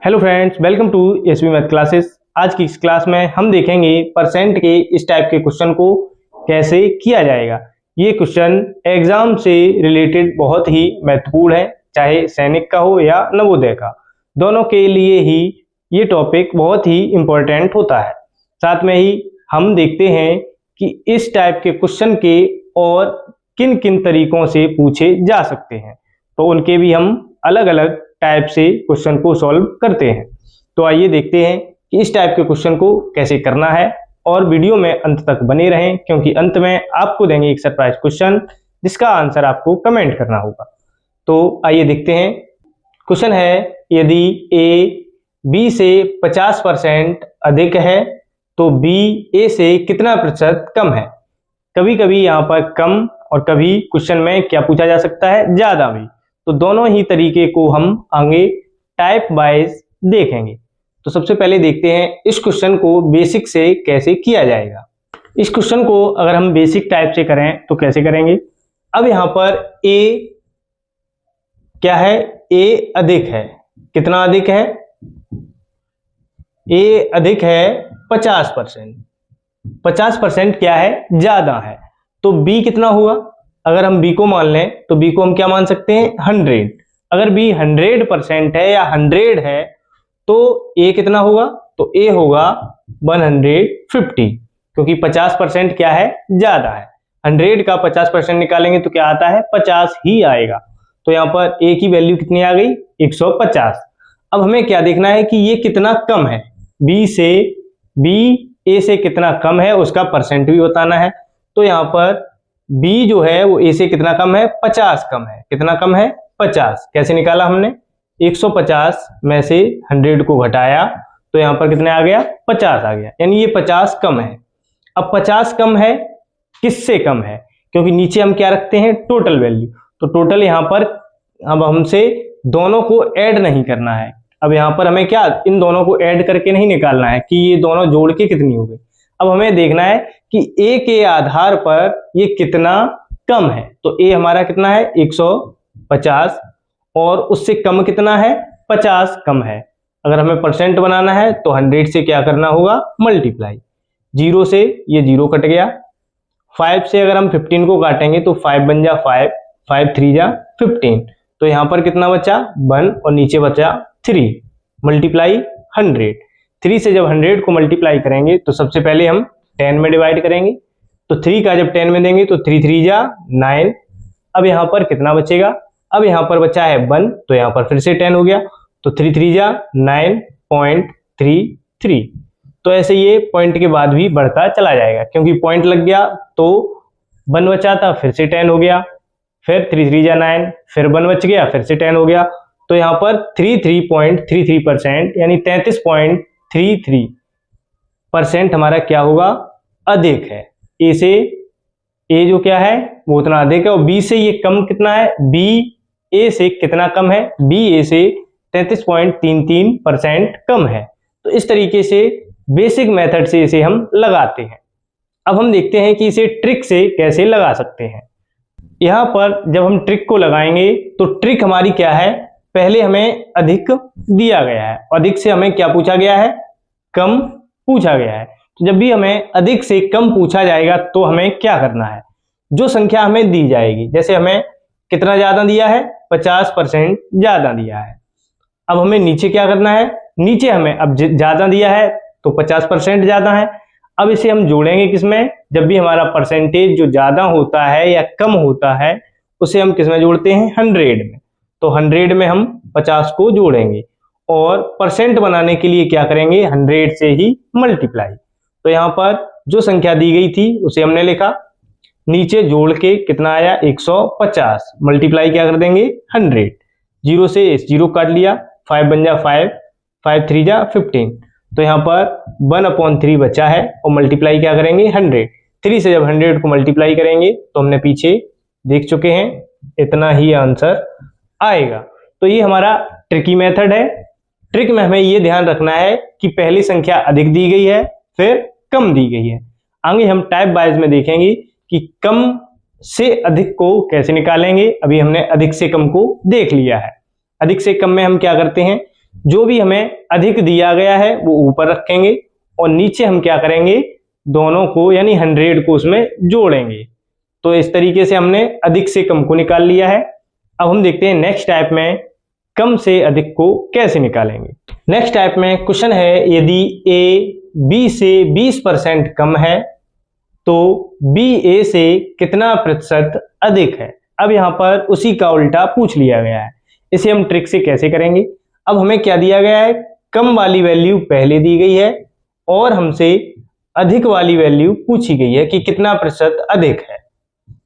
Hello friends, welcome to SV math classes. आज की इस क्लास में हम देखेंगे परसेंट के इस टाइप के क्वेश्चन को कैसे किया जाएगा। ये क्वेश्चन एग्जाम से रिलेटेड बहुत ही महत्वपूर्ण है, चाहे सैनिक का हो या नवोदय का, दोनों के लिए ही ये टॉपिक बहुत ही इम्पोर्टेंट होता है। साथ में ही हम देखते हैं कि इस टाइप के क्वेश्चन के और किन किन तरीकों से पूछे जा सकते हैं, तो उनके भी हम अलग अलग टाइप से क्वेश्चन को सॉल्व करते हैं। तो आइए देखते हैं कि इस टाइप के क्वेश्चन को कैसे करना है, और वीडियो में अंत तक बने रहें क्योंकि अंत में आपको देंगे एक सरप्राइज क्वेश्चन जिसका आंसर आपको कमेंट करना होगा। तो आइए देखते हैं। क्वेश्चन है, यदि ए बी से 50% अधिक है तो बी ए से कितना प्रतिशत कम है। कभी कभी यहाँ पर कम और कभी क्वेश्चन में क्या पूछा जा सकता है, ज्यादा भी। तो दोनों ही तरीके को हम आगे टाइप वाइज देखेंगे। तो सबसे पहले देखते हैं इस क्वेश्चन को बेसिक से कैसे किया जाएगा। इस क्वेश्चन को अगर हम बेसिक टाइप से करें तो कैसे करेंगे। अब यहाँ पर ए क्या है, ए अधिक है। कितना अधिक है, ए अधिक है 50%। 50% क्या है, ज्यादा है। तो बी कितना हुआ, अगर हम b को मान लें तो b को हम क्या मान सकते हैं, 100। अगर b 100% है या 100 है तो a कितना होगा, तो a होगा 150, क्योंकि 50% क्या है, ज्यादा है। 100 का 50% निकालेंगे तो क्या आता है, 50 ही आएगा। तो यहाँ पर a की वैल्यू कितनी आ गई, 150। अब हमें क्या देखना है कि ये कितना कम है, b a से कितना कम है उसका परसेंट भी बताना है। तो यहाँ पर b जो है वो a से कितना कम है, 50 कम है। कितना कम है, 50। कैसे निकाला हमने, 150 में से 100 को घटाया तो यहाँ पर कितने आ गया, 50 आ गया, यानी ये 50 कम है। अब 50 कम है, किससे कम है, क्योंकि नीचे हम क्या रखते हैं, टोटल वैल्यू। तो टोटल यहाँ पर अब हमसे दोनों को ऐड नहीं करना है। अब यहाँ पर हमें क्या, इन दोनों को ऐड करके नहीं निकालना है कि ये दोनों जोड़ के कितनी हो गई। अब हमें देखना है कि a के आधार पर ये कितना कम है। तो a हमारा कितना है, 150, और उससे कम कितना है, 50 कम है। अगर हमें परसेंट बनाना है तो 100 से क्या करना होगा, मल्टीप्लाई। 0 से ये 0 कट गया। 5 से अगर हम 15 को काटेंगे तो 5 बन जा 5, 5 3 जा 15। तो यहाँ पर कितना बचा, 1, और नीचे बचा 3, मल्टीप्लाई 100। 3 से जब 100 को मल्टीप्लाई करेंगे तो सबसे पहले हम 10 में डिवाइड करेंगे। तो 3 का जब 10 में देंगे तो 3 3 जा 9। अब यहाँ पर कितना बचेगा, अब यहाँ पर बचा है 1, तो यहाँ पर फिर से 10 हो गया। तो 3 3 जा 9.33। तो ऐसे ये पॉइंट के बाद भी बढ़ता चला जाएगा, क्योंकि पॉइंट लग गया तो 1 बचा था, फिर से 10 हो गया, फिर 3 3 जा 9, फिर 1 बच गया, फिर से 10 हो गया। तो यहाँ पर 33.33% यानी 33.33% हमारा क्या होगा, अधिक है। ए से, ए जो क्या है वो उतना अधिक है, और बी से ये कम कितना है, बी ए से कितना कम है, बी ए से 33.33% कम है। तो इस तरीके से बेसिक मेथड से इसे हम लगाते हैं। अब हम देखते हैं कि इसे ट्रिक से कैसे लगा सकते हैं। यहाँ पर जब हम ट्रिक को लगाएंगे तो ट्रिक हमारी क्या है, पहले हमें अधिक दिया गया है, अधिक से हमें क्या पूछा गया है, कम पूछा गया है। तो जब भी हमें अधिक से कम पूछा जाएगा तो हमें क्या करना है, जो संख्या हमें दी जाएगी, जैसे हमें कितना ज्यादा दिया है, 50% ज्यादा दिया है। अब हमें नीचे क्या करना है, नीचे हमें अब ज्यादा दिया है तो 50% ज्यादा है। अब इसे हम जोड़ेंगे किसमें, जब भी हमारा परसेंटेज जो ज्यादा होता है या कम होता है उसे हम किसमें जोड़ते हैं, 100 में। तो 100 में हम 50 को जोड़ेंगे, और परसेंट बनाने के लिए क्या करेंगे, 100 से ही मल्टीप्लाई। तो यहाँ पर जो संख्या दी गई थी उसे हमने लिखा, नीचे जोड़ के कितना आया, 150, मल्टीप्लाई क्या कर देंगे, 100। 0 से 0 काट लिया, 5 बन जा 5, 5 3 जा 15। तो यहाँ पर 1/3 बचा है, और मल्टीप्लाई क्या करेंगे, 100। 3 से जब 100 को मल्टीप्लाई करेंगे तो हमने पीछे देख चुके हैं, इतना ही आंसर आएगा। तो ये हमारा ट्रिकी मेथड है। ट्रिक में हमें ये ध्यान रखना है कि पहली संख्या अधिक दी गई है, फिर कम दी गई है। आगे हम टाइप वाइज में देखेंगे कि कम से अधिक को कैसे निकालेंगे। अभी हमने अधिक से कम को देख लिया है। अधिक से कम में हम क्या करते हैं, जो भी हमें अधिक दिया गया है वो ऊपर रखेंगे और नीचे हम क्या करेंगे, दोनों को यानी 100 को उसमें जोड़ेंगे। तो इस तरीके से हमने अधिक से कम को निकाल लिया है। अब हम देखते हैं नेक्स्ट टाइप में कम से अधिक को कैसे निकालेंगे। नेक्स्ट टाइप में क्वेश्चन है, यदि a b से 20% कम है तो b a से कितना प्रतिशत अधिक है। अब यहाँ पर उसी का उल्टा पूछ लिया गया है। इसे हम ट्रिक से कैसे करेंगे। अब हमें क्या दिया गया है, कम वाली वैल्यू पहले दी गई है और हमसे अधिक वाली वैल्यू पूछी गई है कि कितना प्रतिशत अधिक है।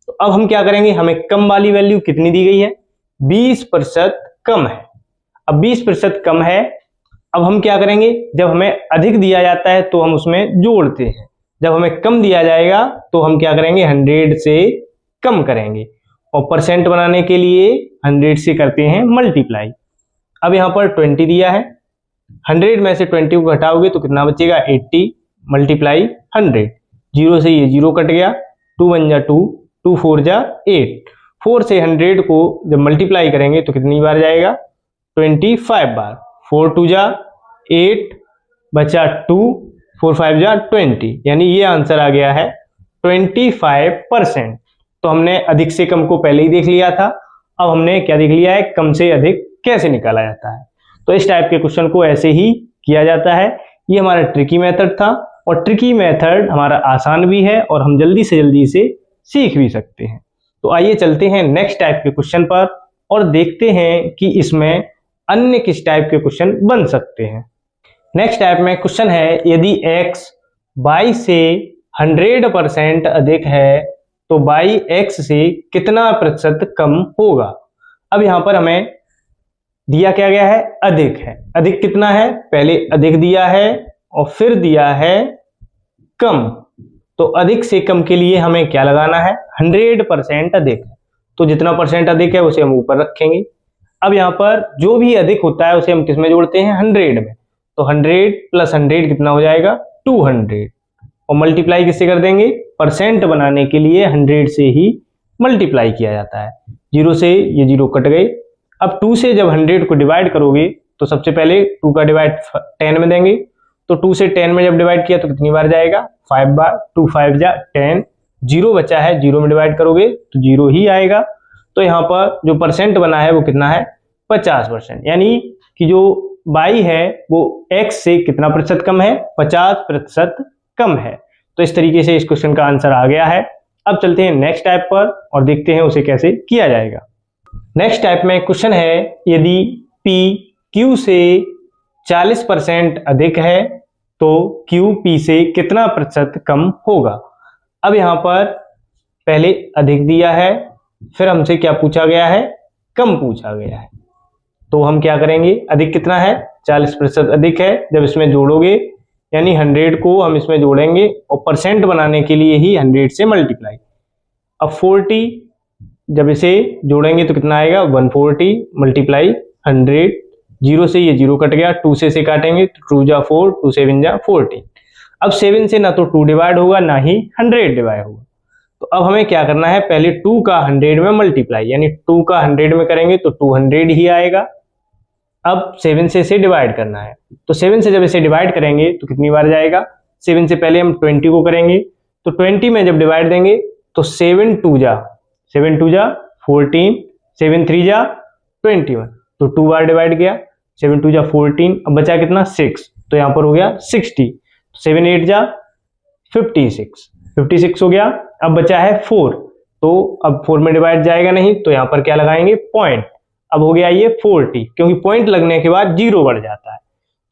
तो अब हम क्या करेंगे, हमें कम वाली वैल्यू कितनी दी गई है, 20% कम है। अब 20% कम है, अब हम क्या करेंगे, जब हमें अधिक दिया जाता है तो हम उसमें जोड़ते हैं, जब हमें कम दिया जाएगा तो हम क्या करेंगे, 100 से कम करेंगे और परसेंट बनाने के लिए 100 से करते हैं मल्टीप्लाई। अब यहाँ पर 20 दिया है, 100 में से 20 को घटाओगे तो कितना बचेगा, 80 मल्टीप्लाई 100। 0 से ये 0 कट गया, 2 1 जा 2, 2 4 जा 8। 4 से 100 को जब मल्टीप्लाई करेंगे तो कितनी बार जाएगा, 25 बार। 4 2 जा 8 बचा 2, 4 5 जा 20, यानी ये आंसर आ गया है 25%। तो हमने अधिक से कम को पहले ही देख लिया था, अब हमने क्या देख लिया है, कम से अधिक कैसे निकाला जाता है। तो इस टाइप के क्वेश्चन को ऐसे ही किया जाता है। ये हमारा ट्रिकी मेथड था और ट्रिकी मेथड हमारा आसान भी है और हम जल्दी से सीख भी सकते हैं। तो आइए चलते हैं नेक्स्ट टाइप के क्वेश्चन पर और देखते हैं कि इसमें अन्य किस टाइप के क्वेश्चन बन सकते हैं। नेक्स्ट टाइप में क्वेश्चन है, यदि x y से 100% अधिक है तो y x से कितना प्रतिशत कम होगा। अब यहाँ पर हमें दिया क्या गया है, अधिक है। अधिक कितना है, पहले अधिक दिया है और फिर दिया है कम। तो अधिक से कम के लिए हमें क्या लगाना है, 100% अधिक है, तो जितना परसेंट अधिक है उसे हम ऊपर रखेंगे। अब यहाँ पर जो भी अधिक होता है उसे हम किस में जोड़ते हैं, 100 में। तो 100 प्लस 100 कितना हो जाएगा, 200 और मल्टीप्लाई किससे कर देंगे, परसेंट बनाने के लिए 100 से ही मल्टीप्लाई किया जाता है। 0 से ये 0 कट गए। अब 2 से जब 100 को डिवाइड करोगे तो सबसे पहले 2 का डिवाइड 10 में देंगे। तो 2 से 10 में जब डिवाइड किया तो कितनी बार जाएगा, 5 बार। 2 5 जा 10, 0 बचा है, 0 में डिवाइड करोगे तो 0 ही आएगा। तो यहाँ पर जो परसेंट बना है वो कितना है, 50%, यानी कि जो y है वो x से कितना प्रतिशत कम है, 50% कम है। तो इस तरीके से इस क्वेश्चन का आंसर आ गया है। अब चलते हैं नेक्स्ट टाइप पर और देखते हैं उसे कैसे किया जाएगा। नेक्स्ट टाइप में क्वेश्चन है, यदि p q से 40% अधिक है तो q p से कितना प्रतिशत कम होगा। अब यहाँ पर पहले अधिक दिया है, फिर हमसे क्या पूछा गया है, कम पूछा गया है। तो हम क्या करेंगे, अधिक कितना है, 40% अधिक है। जब इसमें जोड़ोगे यानी 100 को हम इसमें जोड़ेंगे और परसेंट बनाने के लिए ही 100 से मल्टीप्लाई। अब 40 जब इसे जोड़ेंगे तो कितना आएगा, 140 मल्टीप्लाई 100। 0 से ये 0 कट गया, 2 से काटेंगे तो 2 जा 4, 2 7 जा 14। अब 7 से ना तो 2 डिवाइड होगा ना ही 100 डिवाइड होगा। तो अब हमें क्या करना है, पहले 2 का 100 में मल्टीप्लाई, यानी 2 का 100 में करेंगे तो 200 ही आएगा। अब 7 से इसे डिवाइड करना है, तो 7 से जब इसे डिवाइड करेंगे तो कितनी बार जाएगा, 7 से पहले हम 20 को करेंगे। तो 20 में जब डिवाइड देंगे तो 7 2 जा 14, 7 3 जा 21, तो 2 बार डिवाइड किया, 7 2 जा 14। अब बचा कितना, 6, तो यहाँ पर हो गया 60। 7 8 जा 56 हो गया। अब बचा है 4, तो अब 4 में डिवाइड जाएगा नहीं, तो यहाँ पर क्या लगाएंगे, पॉइंट। अब हो गया ये 40, क्योंकि पॉइंट लगने के बाद 0 बढ़ जाता है।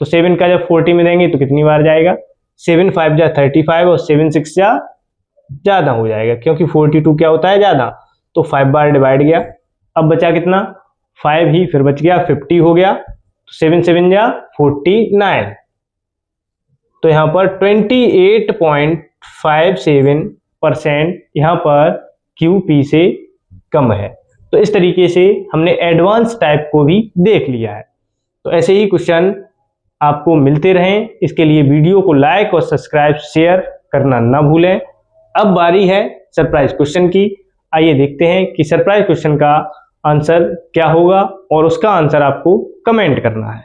तो 7 का जब 40 में देंगे तो कितनी बार जाएगा, 7 5 जा 35 और 7 6 जा ज्यादा हो जाएगा, क्योंकि 42 क्या होता है, ज्यादा। तो 5 बार डिवाइड गया। अब बचा कितना, 5 ही, फिर बच गया 50 हो गया। तो 7 7 जा 49, तो यहाँ पर 28.57% यहाँ पर QP से कम है। तो इस तरीके से हमने एडवांस टाइप को भी देख लिया है। तो ऐसे ही क्वेश्चन आपको मिलते रहें, इसके लिए वीडियो को लाइक और सब्सक्राइब शेयर करना ना भूलें। अब बारी है सरप्राइज क्वेश्चन की। आइए देखते हैं कि सरप्राइज क्वेश्चन का आंसर क्या होगा और उसका आंसर आपको कमेंट करना है।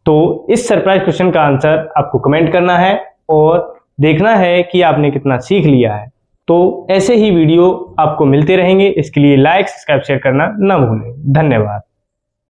तो इस सरप्राइज क्वेश्चन का आंसर आपको कमेंट करना है और देखना है कि आपने कितना सीख लिया है। तो ऐसे ही वीडियो आपको मिलते रहेंगे, इसके लिए लाइक, सब्सक्राइब, शेयर करना ना भूलें। धन्यवाद।